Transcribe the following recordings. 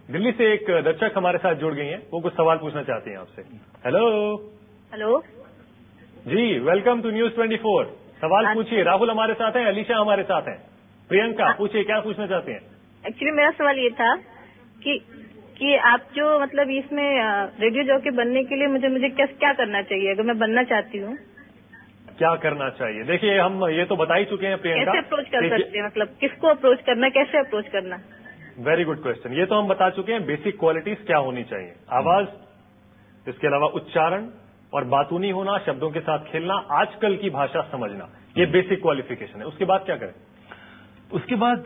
दिल्ली से एक दर्शक हमारे साथ जुड़ गई हैं, वो कुछ सवाल पूछना चाहती हैं आपसे। हेलो। हेलो जी, वेलकम टू न्यूज 24। सवाल पूछिए। राहुल हमारे साथ हैं, अलीशा हमारे साथ हैं। प्रियंका पूछिए, क्या पूछना चाहती हैं? एक्चुअली मेरा सवाल ये था कि आप जो मतलब इसमें रेडियो जॉकी बनने के लिए मुझे क्या करना चाहिए अगर मैं बनना चाहती हूँ? क्या करना चाहिए? देखिए, हम ये तो बता ही चुके हैं प्रियंका। कैसे अप्रोच कर सकते हैं, मतलब किसको अप्रोच करना, कैसे अप्रोच करना? Very good question. ये तो हम बता चुके हैं बेसिक क्वालिटीज क्या होनी चाहिए। आवाज, इसके अलावा उच्चारण और बातूनी होना, शब्दों के साथ खेलना, आजकल की भाषा समझना, ये बेसिक क्वालिफिकेशन है। उसके बाद क्या करें? उसके बाद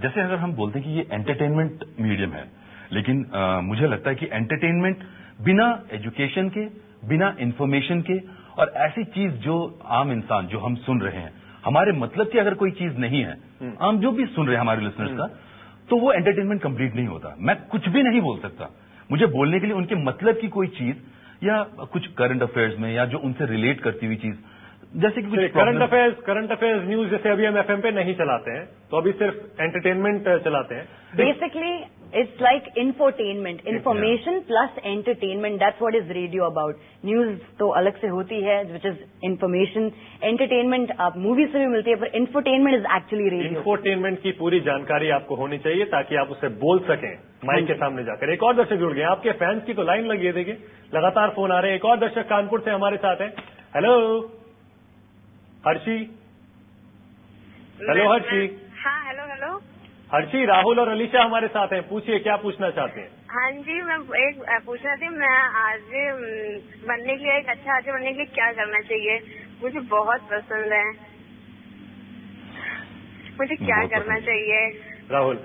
जैसे अगर हम बोलते हैं कि ये एंटरटेनमेंट मीडियम है, लेकिन मुझे लगता है कि एंटरटेनमेंट बिना एजुकेशन के, बिना इंफॉर्मेशन के, और ऐसी चीज जो आम इंसान जो हम सुन रहे हैं, हमारे मतलब की अगर कोई चीज नहीं है, हम जो भी सुन रहे हैं हमारे लिसनर्स का, तो वो एंटरटेनमेंट कंप्लीट नहीं होता। मैं कुछ भी नहीं बोल सकता, मुझे बोलने के लिए उनके मतलब की कोई चीज या कुछ करंट अफेयर्स में या जो उनसे रिलेट करती हुई चीज, जैसे कि कुछ करंट अफेयर्स न्यूज जैसे अभी हम एफएम पे नहीं चलाते हैं, तो अभी सिर्फ एंटरटेनमेंट चलाते हैं। Basically it's like infotainment, information plus entertainment, that's what is radio about. News तो अलग से होती है विच इज इंफॉर्मेशन, एंटरटेनमेंट आप मूवी से भी मिलती है, पर infotainment is actually radio. Infotainment की पूरी जानकारी आपको होनी चाहिए ताकि आप उसे बोल सकें माइक के सामने जाकर। एक और दर्शक जुड़ गए, आपके फैंस की तो लाइन लगी है, देखिए लगातार फोन आ रहे हैं। एक और दर्शक कानपुर से हमारे साथ हैं। हेलो हर्षी। हेलो हर्षी। हाँ हेलो। हर्षी, राहुल और अलीशा हमारे साथ हैं, पूछिए क्या पूछना चाहते हैं? हाँ जी, मैं एक पूछना थी, मैं आरजे बनने के लिए, एक अच्छा आरजे बनने के लिए क्या करना चाहिए? मुझे बहुत पसंद है, मुझे क्या करना चाहिए? राहुल,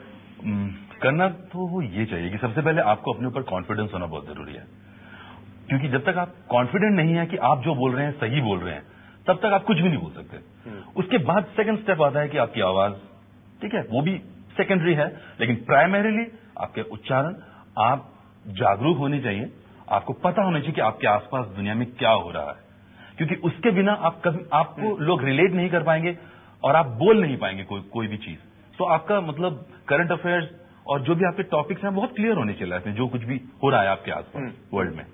करना तो वो ये चाहिए कि सबसे पहले आपको अपने ऊपर कॉन्फिडेंस होना बहुत जरूरी है, क्योंकि जब तक आप कॉन्फिडेंट नहीं है कि आप जो बोल रहे हैं सही बोल रहे हैं, तब तक आप कुछ भी नहीं बोल सकते। उसके बाद सेकंड स्टेप आता है कि आपकी आवाज, ठीक है, वो भी सेकेंडरी है, लेकिन प्राइमरीली आपके उच्चारण, आप जागरूक होने चाहिए, आपको पता होना चाहिए कि आपके आसपास दुनिया में क्या हो रहा है, क्योंकि उसके बिना आपको लोग रिलेट नहीं कर पाएंगे और आप बोल नहीं पाएंगे कोई भी चीज। तो आपका मतलब करंट अफेयर्स और जो भी आपके टॉपिक्स हैं बहुत क्लियर होने चाहिए लाइफ में, जो कुछ भी हो रहा है आपके आसपास वर्ल्ड में।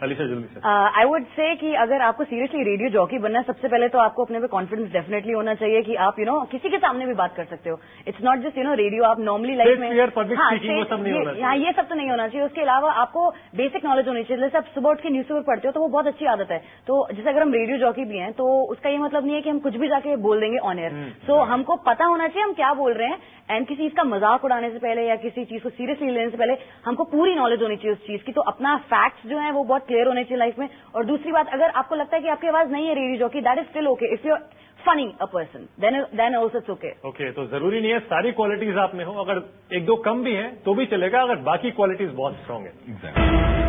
अलीशा जल्दी से। आई वुड से कि अगर आपको सीरियसली रेडियो जॉकी बनना है, सबसे पहले तो आपको अपने पे कॉन्फिडेंस डेफिनेटली होना चाहिए कि आप किसी के सामने भी बात कर सकते हो। इट्स नॉट जस्ट रेडियो, आप नॉर्मली लाइफ में ये सब तो नहीं होना चाहिए। उसके अलावा आपको बेसिक नॉलेज होनी चाहिए। जैसे आप सुबह उठ के न्यूज़पेपर पढ़ते हो तो वो बहुत अच्छी आदत है। तो जैसे अगर हम रेडियो जॉकी भी हैं तो उसका ये मतलब नहीं है कि हम कुछ भी जाके बोल देंगे ऑन एयर। सो हमको पता होना चाहिए हम क्या बोल रहे हैं, एंड किसी चीज का मजाक उड़ाने से पहले या किसी चीज को सीरियसली लेने से पहले हमको पूरी नॉलेज होनी चाहिए उस चीज की। तो अपना फैक्ट्स जो है वो बहुत क्लियर होने चाहिए लाइफ में। और दूसरी बात, अगर आपको लगता है कि आपकी आवाज नहीं है radio jockey, that is still okay. If you are funny a person then also it's okay. Okay, तो जरूरी नहीं है सारी क्वालिटीज आप में हो, अगर एक दो कम भी हैं तो भी चलेगा, अगर बाकी क्वालिटीज बहुत स्ट्रांग है।